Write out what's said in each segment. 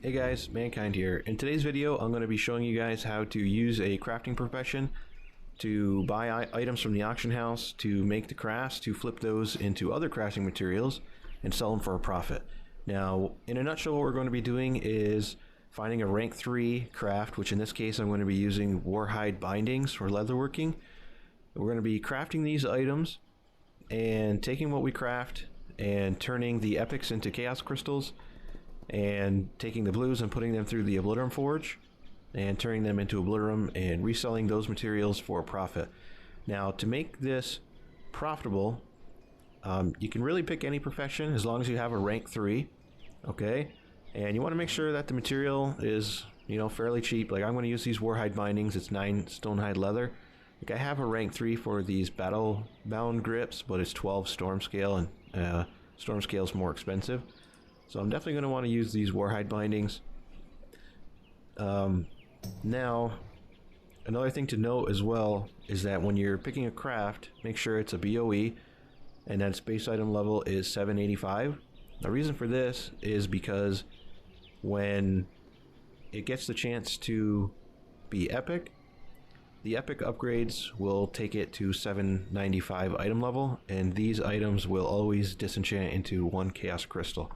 Hey guys, Mankind here. In today's video, I'm going to be showing you guys how to use a crafting profession to buy items from the auction house, to make the crafts, to flip those into other crafting materials, and sell them for a profit. Now, in a nutshell, what we're going to be doing is finding a rank 3 craft, which in this case I'm going to be using warhidebindings for leatherworking. We're going to be crafting these items and taking what we craft and turning the epics into chaos crystals, and taking the blues and putting them through the Obliterum forge and turning them into Obliterum and reselling those materials for a profit. Now, to make this profitable, you can really pick any profession as long as you have a rank 3, okay? And you want to make sure that the material is, fairly cheap. Like, I'm going to use these warhidebindings. It's 9 stonehide leather. Like, I have a rank 3 for these battle bound grips, but it's 12 storm scale, and storm scale is more expensive. So I'm definitely going to want to use these warhidebindings. Now, another thing to note as well is that when you're picking a craft, make sure it's a BOE and that its base item level is 785. The reason for this is because when it gets the chance to be epic, the epic upgrades will take it to 795 item level, and these items will always disenchant into 1 chaos crystal.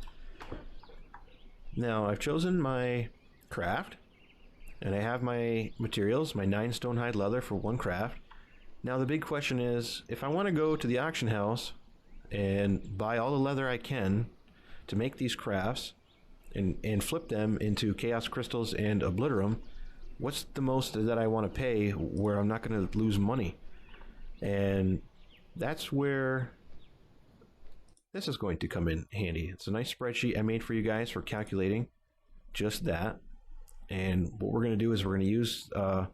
Now, I've chosen my craft, and I have my materials, my 9 stonehide leather for 1 craft. Now, the big question is, if I want to go to the auction house and buy all the leather I can to make these crafts and flip them into chaos crystals and Obliterum, what's the most that I want to pay where I'm not going to lose money? And that's where this is going to come in handy. It's a nice spreadsheet I made for you guys for calculating just that. And what we're going to do is we're going to use the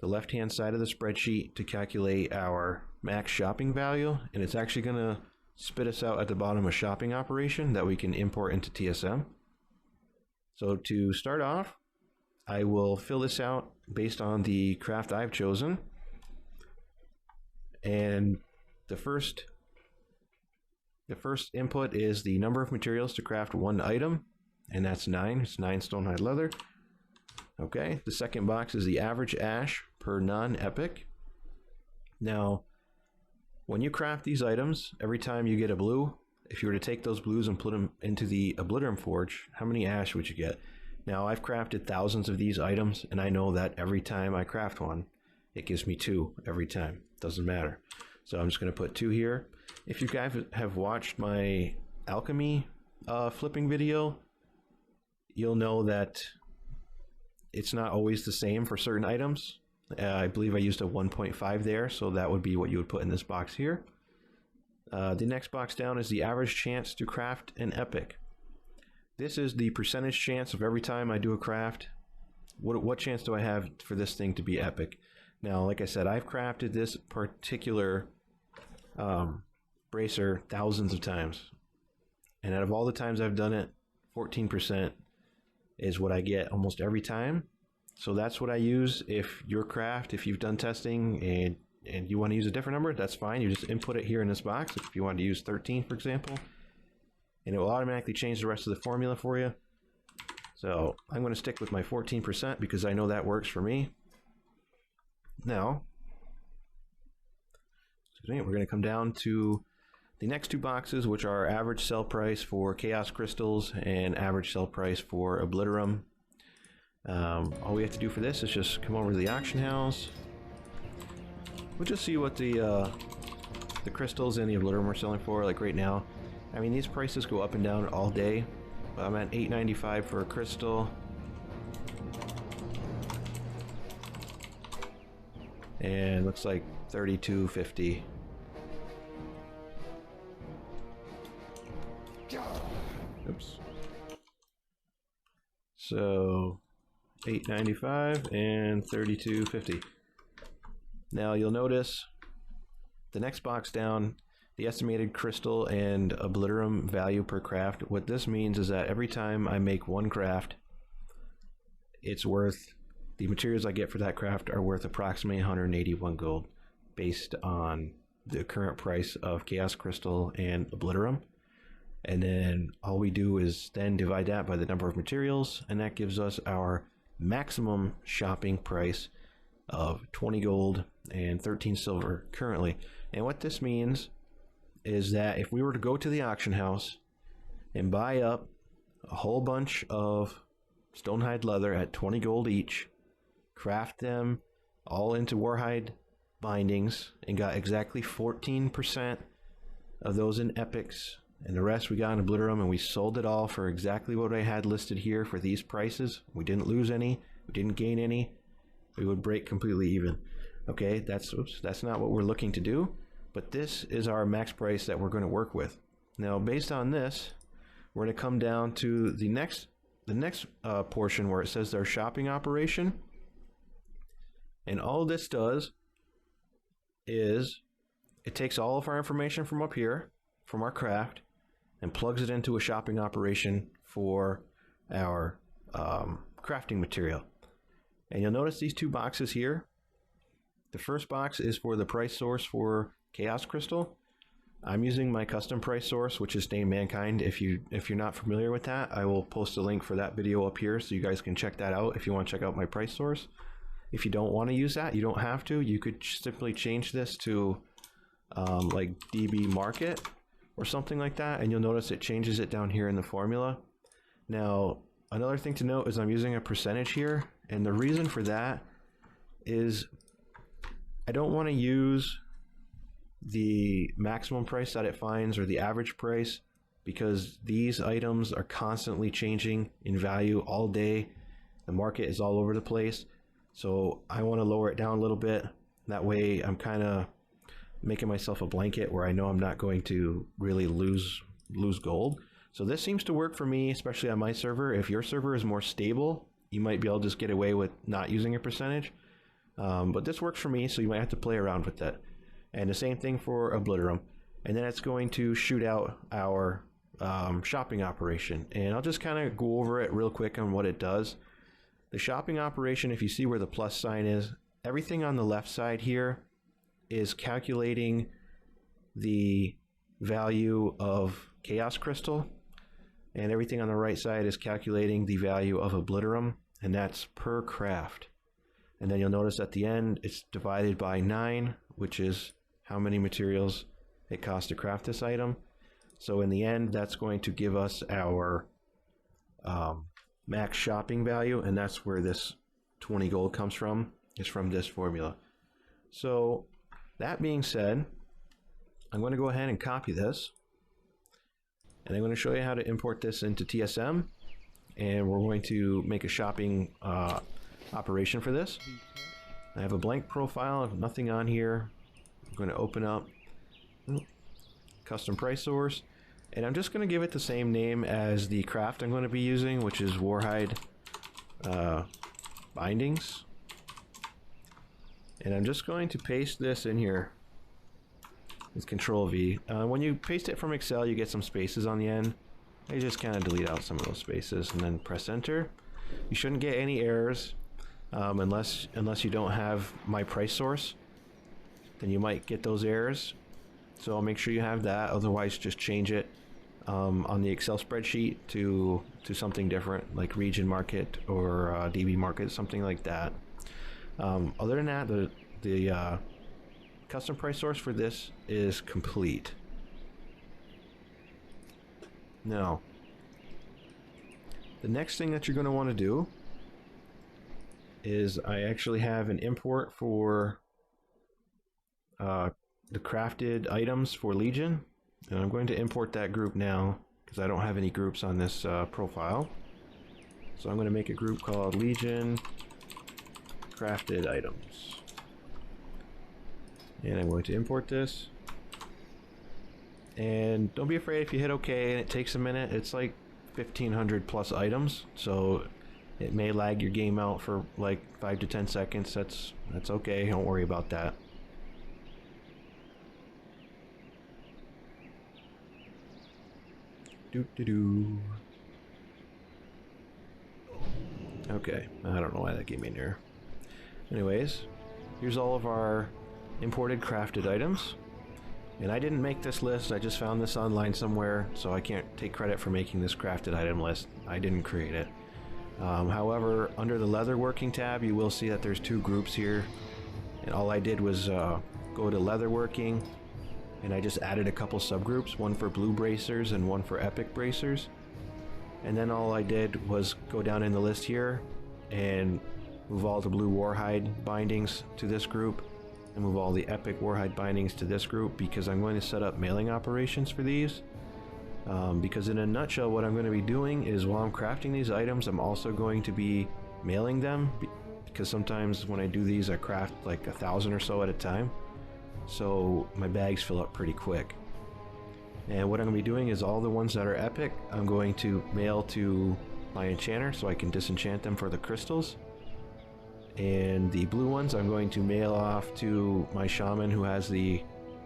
left-hand side of the spreadsheet to calculate our max shopping value, and it's actually going to spit us out at the bottom a shopping operation that we can import into TSM. So to start off, I will fill this out based on the craft I've chosen. And the first input is the number of materials to craft 1 item, and that's 9. It's 9 stonehide leather. Okay, the second box is the average ash per non-epic. Now, when you craft these items, every time you get a blue, if you were to take those blues and put them into the Obliterum forge, how many ash would you get? Now, I've crafted thousands of these items, and I know that every time I craft one, it gives me 2 every time. Doesn't matter. So I'm just going to put 2 here. If you guys have watched my alchemy flipping video, you'll know that it's not always the same for certain items. I believe I used a 1.5 there, so that would be what you would put in this box here. The next box down is the average chance to craft an epic. This is the percentage chance of every time I do a craft. What chance do I have for this thing to be epic? Now, like I said, I've crafted this particular bracer thousands of times. And out of all the times I've done it, 14% is what I get almost every time. So that's what I use. If your craft, if you've done testing and you want to use a different number, that's fine. You just input it here in this box. If you want to use 13, for example, and it will automatically change the rest of the formula for you. So I'm going to stick with my 14% because I know that works for me. Now, we're going to come down to the next 2 boxes, which are average sell price for chaos crystals and average sell price for Obliterum. All we have to do for this is just come over to the auction house. We'll just see what the crystals and the Obliterum are selling for. Like right now, I mean, these prices go up and down all day. I'm at $8.95 for a crystal. And looks like $32.50. Oops. So $8.95 and $32.50. Now you'll notice the next box down, the estimated crystal and Obliterum value per craft. What this means is that every time I make 1 craft, it's worth, the materials I get for that craft are worth approximately 181 gold based on the current price of chaos crystal and Obliterum. And then all we do is then divide that by the number of materials, and that gives us our maximum shopping price of 20 gold and 13 silver currently. And what this means is that if we were to go to the auction house and buy up a whole bunch of stonehide leather at 20 gold each, craft them all into warhide bindings, and got exactly 14% of those in epics, and the rest we got in Obliterum, and we sold it all for exactly what I had listed here for these prices. We didn't lose any, we didn't gain any, we would break completely even. Okay, that's not what we're looking to do, but this is our max price that we're going to work with. Now, based on this, we're going to come down to the next portion where it says their shopping operation, and all this does is it takes all of our information from up here, from our craft, and plugs it into a shopping operation for our crafting material. And you'll notice these two boxes here. The first box is for the price source for Chaos Crystal. I'm using my custom price source, which is named Mankind. If you're not familiar with that, I will post a link for that video up here so you guys can check that out if you want to check out my price source. If you don't want to use that, you don't have to. You could simply change this to like DBMarket or something like that, and you'll notice it changes it down here in the formula. Now, another thing to note is I'm using a percentage here, and the reason for that is I don't want to use the maximum price that it finds or the average price, because these items are constantly changing in value all day. The market is all over the place, so I want to lower it down a little bit. That way I'm kind of making myself a blanket where I know I'm not going to really lose gold. So this seems to work for me, especially on my server. If your server is more stable, you might be able to just get away with not using a percentage. But this works for me, so you might have to play around with that. And the same thing for Obliterum. And then it's going to shoot out our shopping operation. And I'll just kind of go over it real quick on what it does. The shopping operation, if you see where the plus sign is, everything on the left side here is calculating the value of Chaos Crystal, and everything on the right side is calculating the value of Obliterum, and that's per craft. And then you'll notice at the end it's divided by 9, which is how many materials it costs to craft this item. So in the end, that's going to give us our max shopping value, and that's where this 20 gold comes from, is from this formula. So that being said, I'm going to go ahead and copy this, and I'm going to show you how to import this into TSM, and we're going to make a shopping operation for this. I have a blank profile, nothing on here. I'm going to open up custom price source, and I'm just going to give it the same name as the craft I'm going to be using, which is warhide bindings. And I'm just going to paste this in here with Control V. When you paste it from Excel, you get some spaces on the end. I just kind of delete out some of those spaces and then press enter. You shouldn't get any errors unless you don't have my price source. Then you might get those errors. So I'll make sure you have that. Otherwise, just change it on the Excel spreadsheet to something different, like Region Market or DBMarket, something like that. Other than that, the custom price source for this is complete. Now, the next thing that you're going to want to do is I actually have an import for the crafted items for Legion, and I'm going to import that group now because I don't have any groups on this profile. So I'm going to make a group called Legion Crafted Items, and I'm going to import this. And don't be afraid if you hit OK and it takes a minute. It's like 1,500 plus items, so it may lag your game out for like 5 to 10 seconds. That's okay. Don't worry about that. Okay, I don't know why that gave me an error. Anyways, here's all of our imported crafted items, And I didn't make this list, I just found this online somewhere, so I can't take credit for making this crafted item list. I didn't create it. However, under the Leatherworking tab, you will see that there's two groups here. And all I did was go to Leatherworking, and I just added a couple subgroups, one for blue bracers and one for epic bracers. And then all I did was go down in the list here and move all the blue warhide bindings to this group and move all the epic warhide bindings to this group, because I'm going to set up mailing operations for these. Because in a nutshell, what I'm going to be doing is while I'm crafting these items, I'm also going to be mailing them, because sometimes when I do these, I craft like 1,000 or so at a time, so my bags fill up pretty quick. And what I'm going to be doing is all the ones that are epic, I'm going to mail to my enchanter so I can disenchant them for the crystals. And the blue ones I'm going to mail off to my shaman who has the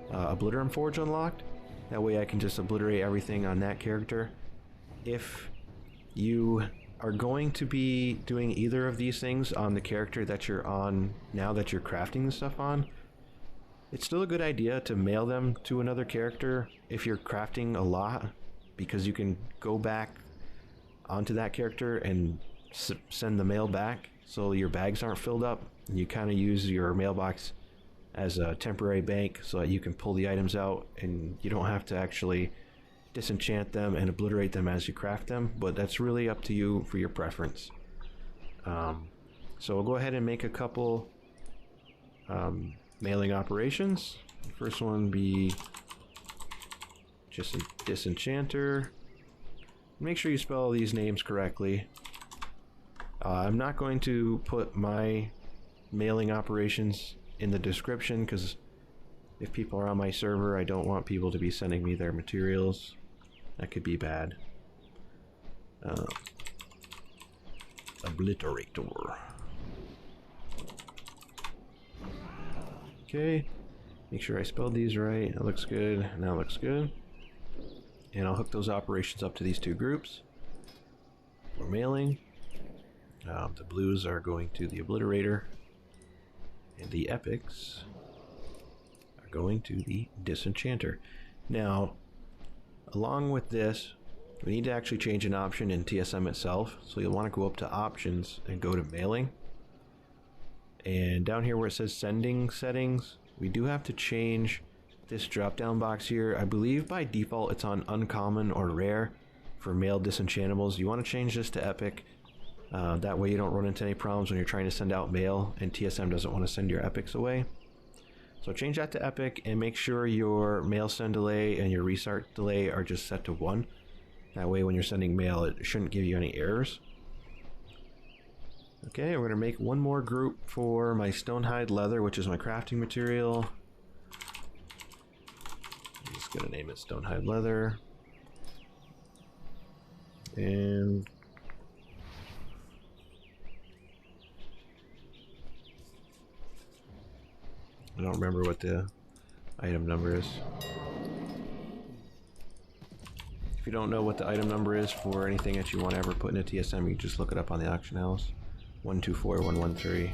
Obliterum forge unlocked. That way I can just obliterate everything on that character. If you are going to be doing either of these things on the character that you're on now that you're crafting the stuff on, it's still a good idea to mail them to another character if you're crafting a lot, because you can go back onto that character and send the mail back so your bags aren't filled up. You kind of use your mailbox as a temporary bank so that you can pull the items out and you don't have to actually disenchant them and obliterate them as you craft them, but that's really up to you for your preference. So we'll go ahead and make a couple mailing operations. The first one be just a disenchanter. Make sure you spell these names correctly. I'm not going to put my mailing operations in the description, because if people are on my server, I don't want people to be sending me their materials. That could be bad. Obliterator. Okay, make sure I spelled these right. That looks good. Now it looks good. And I'll hook those operations up to these two groups for mailing. The blues are going to the Obliterator, and the epics are going to the disenchanter. Now, along with this, we need to actually change an option in TSM itself. So you'll want to go up to options and go to mailing. And down here where it says sending settings, we do have to change this drop down box here. I believe by default it's on uncommon or rare for mail disenchantables. You want to change this to epic. That way you don't run into any problems when you're trying to send out mail and TSM doesn't want to send your epics away. So change that to epic and make sure your mail send delay and your restart delay are just set to 1. That way when you're sending mail, it shouldn't give you any errors. Okay, we're going to make one more group for my stonehide leather, which is my crafting material. I'm just going to name it stonehide leather. And I don't remember what the item number is. If you don't know what the item number is for anything that you want to ever put in a TSM, you can just look it up on the auction house. 124113.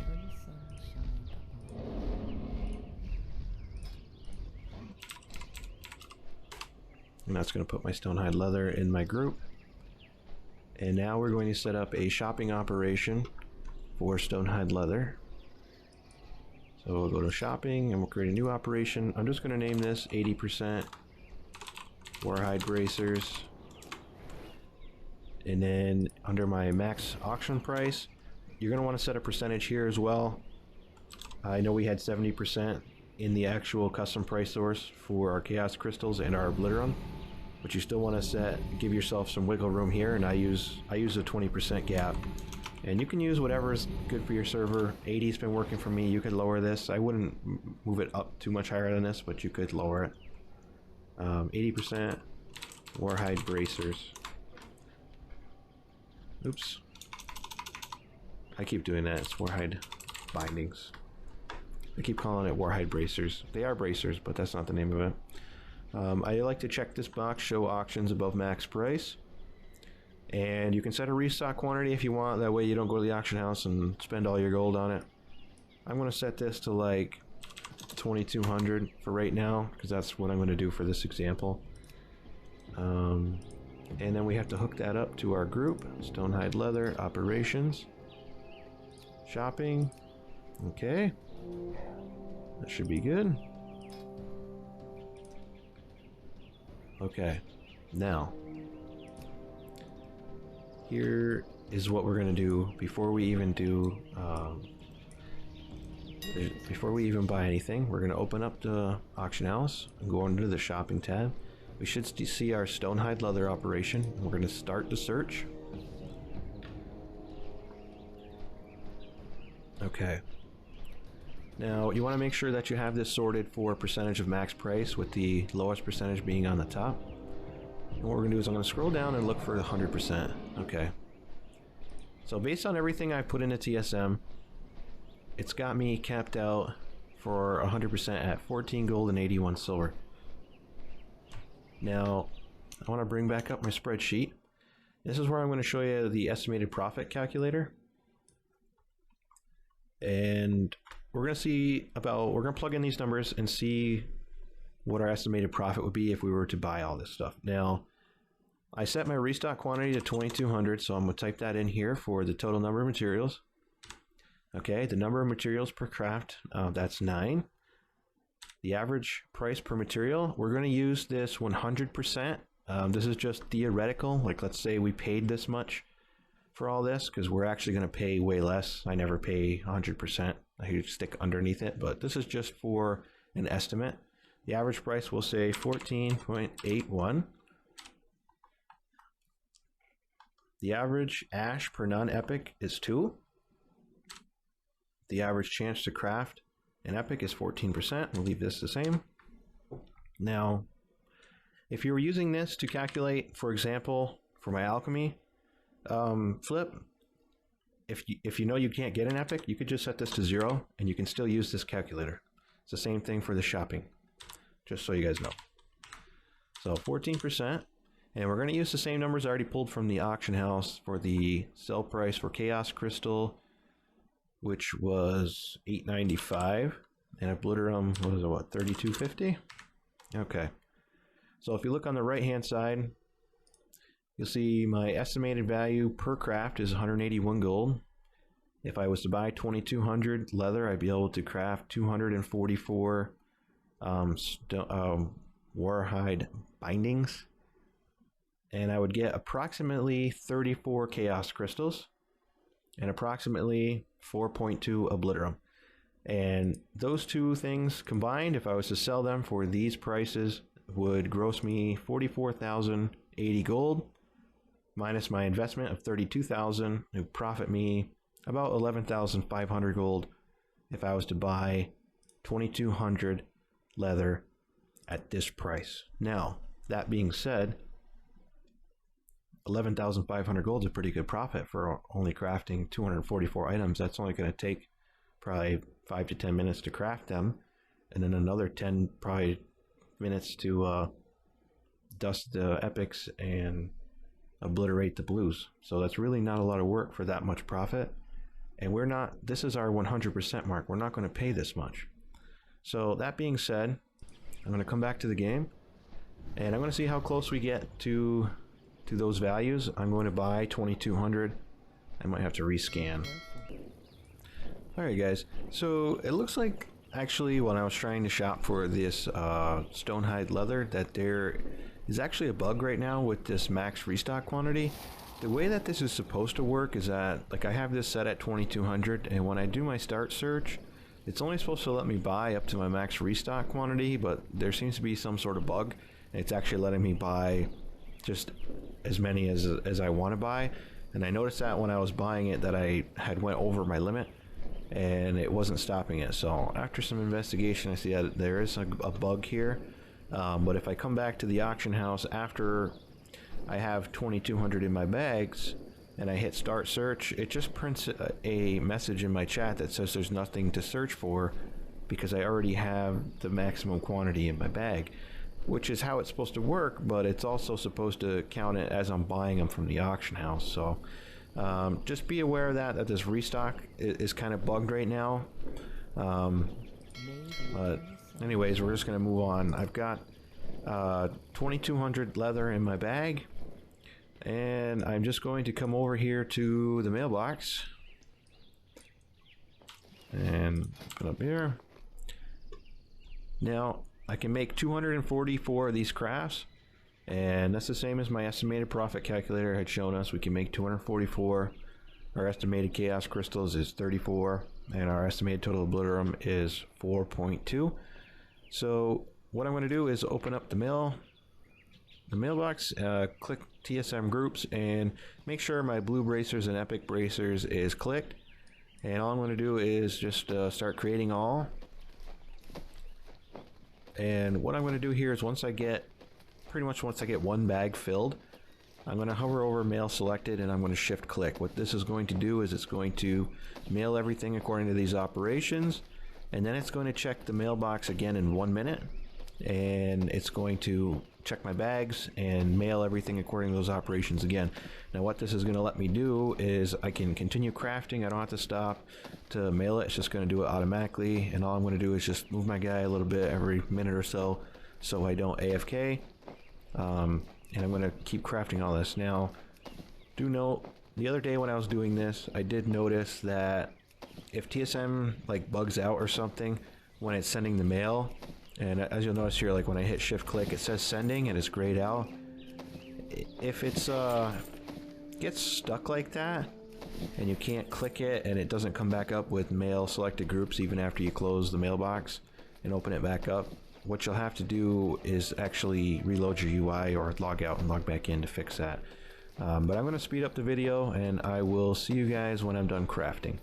And that's going to put my stonehide leather in my group. And now we're going to set up a shopping operation for stonehide leather. So we'll go to shopping and we'll create a new operation. I'm just going to name this 80% warhide bracers. And then under my max auction price, you're going to want to set a percentage here as well. I know we had 70% in the actual custom price source for our chaos crystals and our Obliterum, but you still want to give yourself some wiggle room here, and I use a 20% gap. And you can use whatever is good for your server. 80's been working for me. You could lower this. I wouldn't move it up too much higher than this, but you could lower it. 80% warhide bracers. Oops. I keep doing that. It's warhide bindings. I keep calling it warhide bracers. They are bracers, but that's not the name of it. I like to check this box, show auctions above max price. And you can set a restock quantity if you want. That way you don't go to the auction house and spend all your gold on it. I'm going to set this to like $2,200 for right now, because that's what I'm going to do for this example. And then we have to hook that up to our group, Stonehide Leather Operations, Shopping. Okay, that should be good. Okay, now here is what we're going to do before we even do before we even buy anything. We're going to open up the auction house and go into the shopping tab. We should see our Stonehide Leather operation. We're going to start the search. Okay. Now you want to make sure that you have this sorted for percentage of max price, with the lowest percentage being on the top. And what we're going to do is I'm going to scroll down and look for 100%. Okay. So based on everything I put into TSM, it's got me capped out for 100% at 14 gold and 81 silver. Now I want to bring back up my spreadsheet. This is where I'm going to show you the estimated profit calculator. And we're going to plug in these numbers and see what our estimated profit would be if we were to buy all this stuff. Now, I set my restock quantity to 2,200, so I'm going to type that in here for the total number of materials. Okay, the number of materials per craft, that's 9. The average price per material, we're going to use this 100%. This is just theoretical. Like, let's say we paid this much for all this, because we're actually going to pay way less. I never pay 100%. I stick underneath it, but this is just for an estimate. The average price will say 14.81. The average ash per non-epic is 2. The average chance to craft an epic is 14%. We'll leave this the same. Now, if you were using this to calculate, for example, for my alchemy flip, if you know you can't get an epic, you could just set this to 0 and you can still use this calculator. It's the same thing for the shopping, just so you guys know. So 14%, and we're going to use the same numbers I already pulled from the auction house for the sell price for Chaos Crystal, which was $8.95, and Obliterum was what, $32.50? Okay, so if you look on the right hand side, you'll see my estimated value per craft is 181 gold. If I was to buy 2,200 leather, I'd be able to craft 244 warhide bindings, and I would get approximately 34 chaos crystals and approximately 4.2 Obliterum. And those two things combined, if I was to sell them for these prices, would gross me 44,080 gold, minus my investment of 32,000, it would profit me about 11,500 gold if I was to buy 2,200 leather at this price. Now, that being said, 11,500 gold is a pretty good profit for only crafting 244 items. That's only going to take probably 5 to 10 minutes to craft them, and then another 10 probably minutes to dust the epics and obliterate the blues. So that's really not a lot of work for that much profit, and we're not, this is our 100% mark. We're not going to pay this much. So that being said, I'm going to come back to the game and I'm going to see how close we get to those values. I'm going to buy 2,200. I might have to rescan. Alright guys, so it looks like actually when I was trying to shop for this Stonehide leather that there is actually a bug right now with this max restock quantity. The way that this is supposed to work is that, like, I have this set at 2,200, and when I do my start search, it's only supposed to let me buy up to my max restock quantity, but there seems to be some sort of bug, and it's actually letting me buy just as many as I want to buy. And I noticed that when I was buying it that I had went over my limit, and it wasn't stopping it. So after some investigation, I see that there is a bug here. But if I come back to the auction house after I have 2,200 in my bags and I hit start search, it just prints a message in my chat that says there's nothing to search for because I already have the maximum quantity in my bag, which is how it's supposed to work, but it's also supposed to count it as I'm buying them from the auction house. So just be aware of that this restock is kind of bugged right now. But anyways, we're just going to move on. I've got 2200 leather in my bag, and I'm just going to come over here to the mailbox and put up here. Now I can make 244 of these crafts, and that's the same as my estimated profit calculator had shown us. We can make 244. Our estimated chaos crystals is 34, and our estimated total obliterum is 4.2. So what I'm going to do is open up the mailbox, click TSM groups, and make sure my blue bracers and epic bracers is clicked. And all I'm going to do is just start creating all. And what I'm going to do here is once I get one bag filled, I'm going to hover over mail selected, and I'm going to shift click. What this is going to do is it's going to mail everything according to these operations, and then it's going to check the mailbox again in 1 minute, and it's going to check my bags and mail everything according to those operations again. Now what this is going to let me do is I can continue crafting. I don't have to stop to mail it. It's just going to do it automatically, and all I'm going to do is just move my guy a little bit every minute or so I don't AFK. And I'm going to keep crafting all this. Now, do note, the other day when I was doing this, I did notice that if TSM like bugs out or something when it's sending the mail, and as you'll notice here, like when I hit shift click, it says sending and it's grayed out. If it's gets stuck like that and you can't click it and it doesn't come back up with mail selected groups even after you close the mailbox and open it back up, what you'll have to do is actually reload your UI or log out and log back in to fix that. But I'm going to speed up the video, and I will see you guys when I'm done crafting.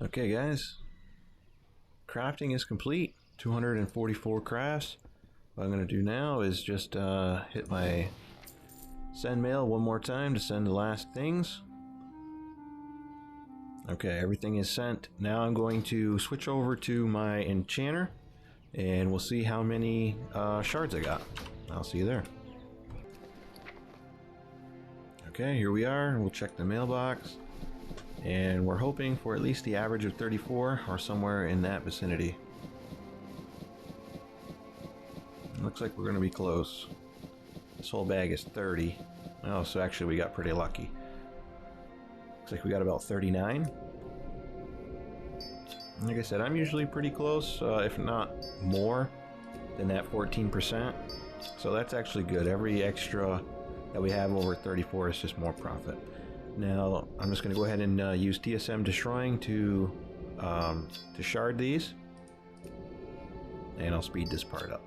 Okay guys, crafting is complete. 244 crafts. What I'm going to do now is just hit my send mail one more time to send the last things. Okay, everything is sent. Now I'm going to switch over to my enchanter, and we'll see how many shards I got. I'll see you there. Okay, here we are. We'll check the mailbox. And we're hoping for at least the average of 34 or somewhere in that vicinity. Looks like we're going to be close. This whole bag is 30. Oh, so actually we got pretty lucky. Looks like we got about 39. Like I said, I'm usually pretty close, if not more than that 14%. So that's actually good. Every extra that we have over 34 is just more profit. Now, I'm just going to go ahead and use TSM destroying to shard these, and I'll speed this part up.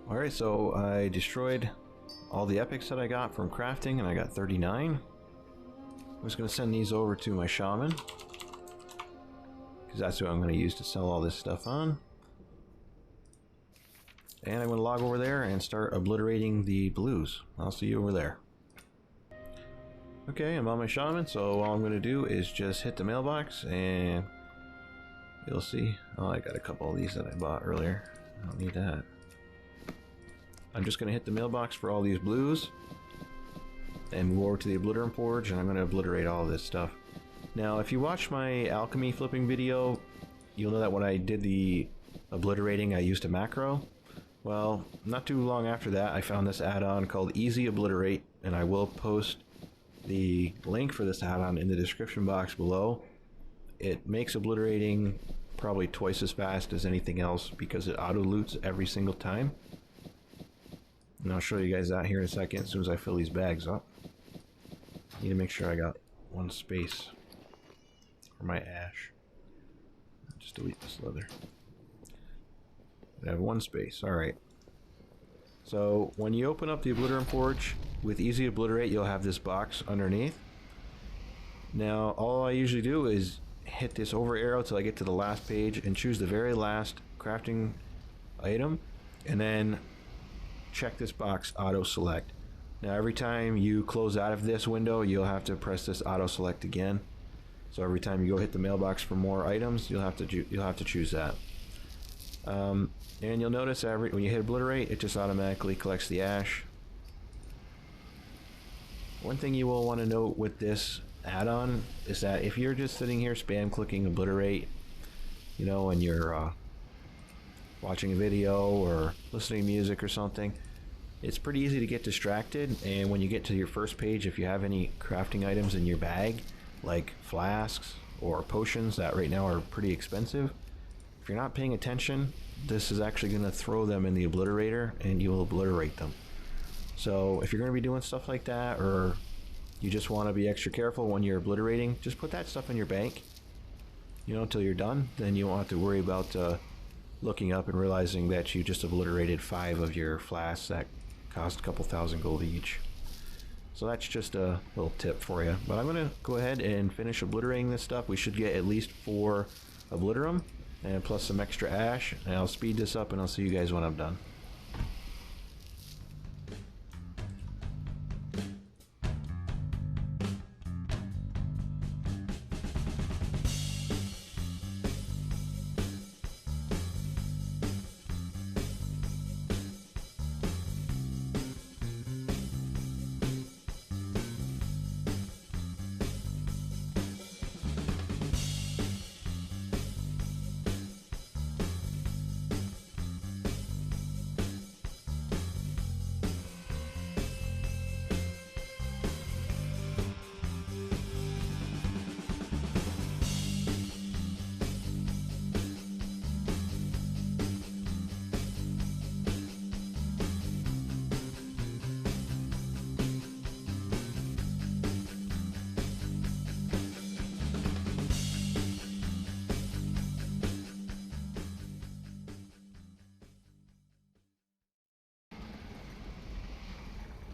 Alright, so I destroyed all the epics that I got from crafting, and I got 39. I'm just going to send these over to my shaman, because that's what I'm going to use to sell all this stuff on. And I'm going to log over there and start obliterating the blues. I'll see you over there. Okay, I'm on my shaman, so all I'm going to do is just hit the mailbox, and you'll see. Oh, I got a couple of these that I bought earlier. I don't need that. I'm just going to hit the mailbox for all these blues and move over to the Obliterum Forge, and I'm going to obliterate all of this stuff. Now, if you watch my alchemy flipping video, you'll know that when I did the obliterating, I used a macro. Well, not too long after that, I found this add-on called Easy Obliterate, and I will post the link for this add-on in the description box below. It makes obliterating probably twice as fast as anything else because it auto-loots every single time. And I'll show you guys that here in a second as soon as I fill these bags up. Need to make sure I got one space for my ash. Just delete this leather. I have one space. Alright. So when you open up the Obliterum Forge with Easy Obliterate, you'll have this box underneath. Now all I usually do is hit this over arrow till I get to the last page and choose the very last crafting item, and then check this box auto select. Now every time you close out of this window, you'll have to press this auto select again. So every time you go hit the mailbox for more items, you'll have to choose that. And you'll notice when you hit obliterate, it just automatically collects the ash. One thing you will want to note with this add-on is that if you're just sitting here spam clicking obliterate, you know, when you're watching a video or listening to music or something, it's pretty easy to get distracted. And when you get to your first page, if you have any crafting items in your bag, like flasks or potions that right now are pretty expensive, if you're not paying attention, this is actually going to throw them in the obliterator and you will obliterate them. So if you're going to be doing stuff like that, or you just want to be extra careful when you're obliterating, just put that stuff in your bank, you know, until you're done. Then you won't have to worry about looking up and realizing that you just obliterated 5 of your flasks that cost a couple thousand gold each. So that's just a little tip for you. But I'm going to go ahead and finish obliterating this stuff. We should get at least 4 Obliterum and plus some extra ash, and I'll speed this up and I'll see you guys when I'm done.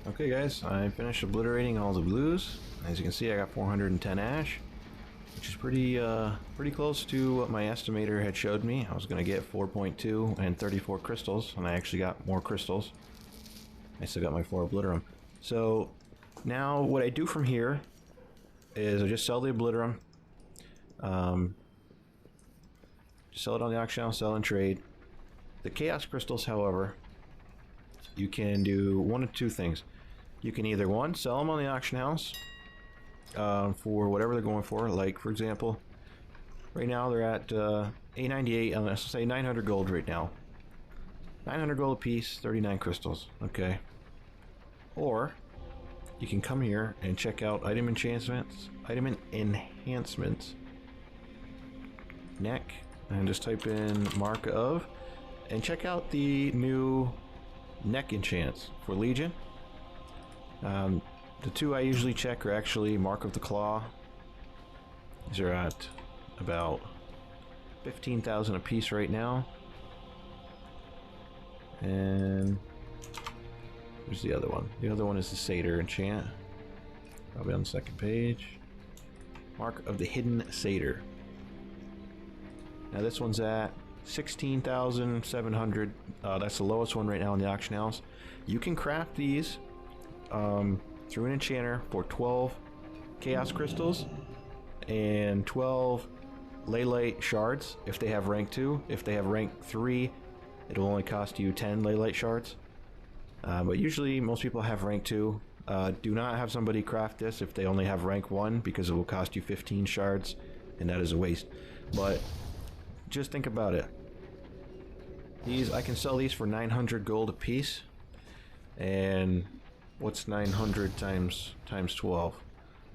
Okay guys, I finished obliterating all the blues. As you can see, I got 410 ash, which is pretty close to what my estimator had showed me. I was going to get 4.2 and 34 crystals, and I actually got more crystals. I still got my 4 obliterum. So now what I do from here is I just sell the obliterum. Just sell it on the auction house, sell and trade. The chaos crystals, however, you can do one of two things. You can either, one, sell them on the auction house for whatever they're going for. Like, for example, right now they're at 898, let's say 900 gold right now. 900 gold a piece, 39 crystals, okay. Or you can come here and check out item enhancements, neck, and just type in mark of, and check out the new neck enchants for Legion. The two I usually check are actually Mark of the Claw. These are at about 15,000 a piece right now. And where's the other one? The other one is the Satyr enchant. Probably on the second page. Mark of the Hidden Satyr. Now this one's at 16,700. That's the lowest one right now in the auction house. You can craft these through an enchanter for 12 chaos crystals and 12 Leylite shards if they have rank 2. If they have rank 3, it'll only cost you 10 Leylite shards. But usually most people have rank 2. Do not have somebody craft this if they only have rank 1, because it will cost you 15 shards, and that is a waste. But just think about it. These, I can sell these for 900 gold a piece. And what's 900 times 12?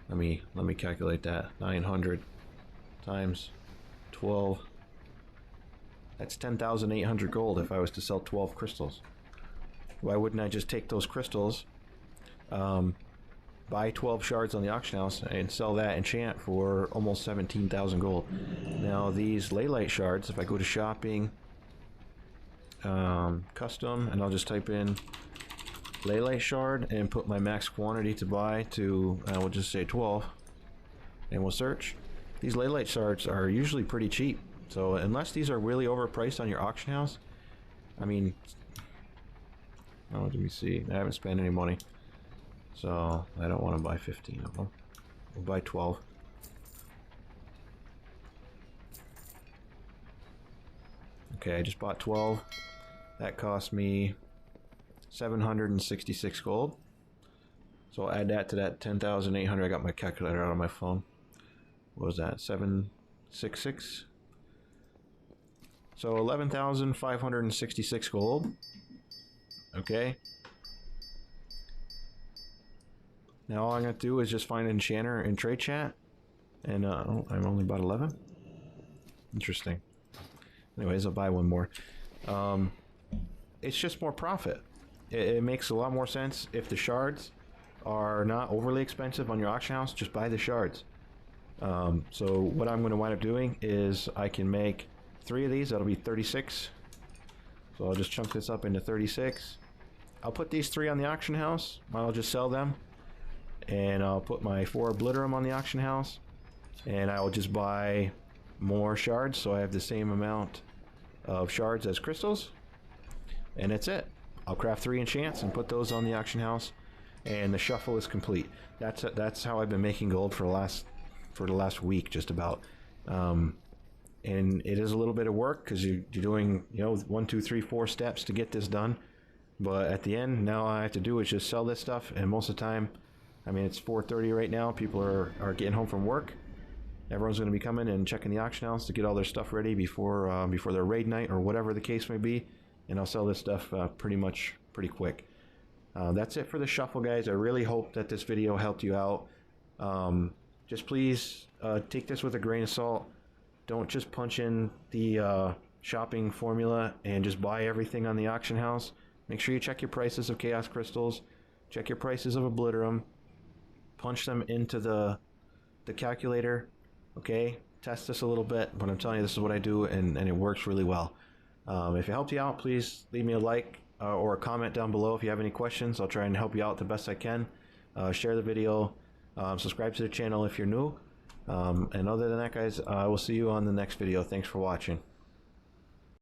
Let me calculate that. 900 times 12. That's 10,800 gold if I was to sell 12 crystals. Why wouldn't I just take those crystals, buy 12 shards on the auction house, and sell that enchant for almost 17,000 gold? Now these Leylight shards, if I go to shopping, custom, and I'll just type in Leylight shard and put my max quantity to buy to, we'll just say 12, and we'll search. These Leylight shards are usually pretty cheap, so unless these are really overpriced on your auction house, I mean, oh, let me see, I haven't spent any money, so I don't want to buy 15 of them. We'll buy 12. Okay, I just bought 12. That cost me 766 gold. So I'll add that to that 10,800. I got my calculator out on my phone. What was that? 766. So 11,566 gold. Okay. Now all I'm going to do is just find an enchanter in trade chat. And oh, I'm only about 11. Interesting. Anyways, I'll buy one more. It's just more profit. It makes a lot more sense if the shards are not overly expensive on your auction house. Just buy the shards. So what I'm going to wind up doing is I can make 3 of these. That'll be 36. So I'll just chunk this up into 36. I'll put these 3 on the auction house. I'll just sell them. And I'll put my 4 Obliterum on the auction house. And I will just buy more shards, so I have the same amount of shards as crystals. And that's it. I'll craft 3 enchants and put those on the auction house, and the shuffle is complete. That's how I've been making gold for the last week, just about. And it is a little bit of work because you're doing 1, 2, 3, 4 steps to get this done. But at the end, now all I have to do is just sell this stuff, and most of the time, I mean, it's 4:30 right now. People are getting home from work. Everyone's going to be coming and checking the auction house to get all their stuff ready before their raid night or whatever the case may be. And I'll sell this stuff pretty quick. That's it for the shuffle, guys. I really hope that this video helped you out. Just please take this with a grain of salt. Don't just punch in the shopping formula and just buy everything on the auction house. Make sure you check your prices of chaos crystals. Check your prices of Obliterum. Punch them into the calculator. Okay, test this a little bit, but I'm telling you, this is what I do, and it works really well. If it helped you out, please leave me a like or a comment down below if you have any questions. I'll try and help you out the best I can. Share the video, subscribe to the channel if you're new, and other than that, guys, I will see you on the next video. Thanks for watching.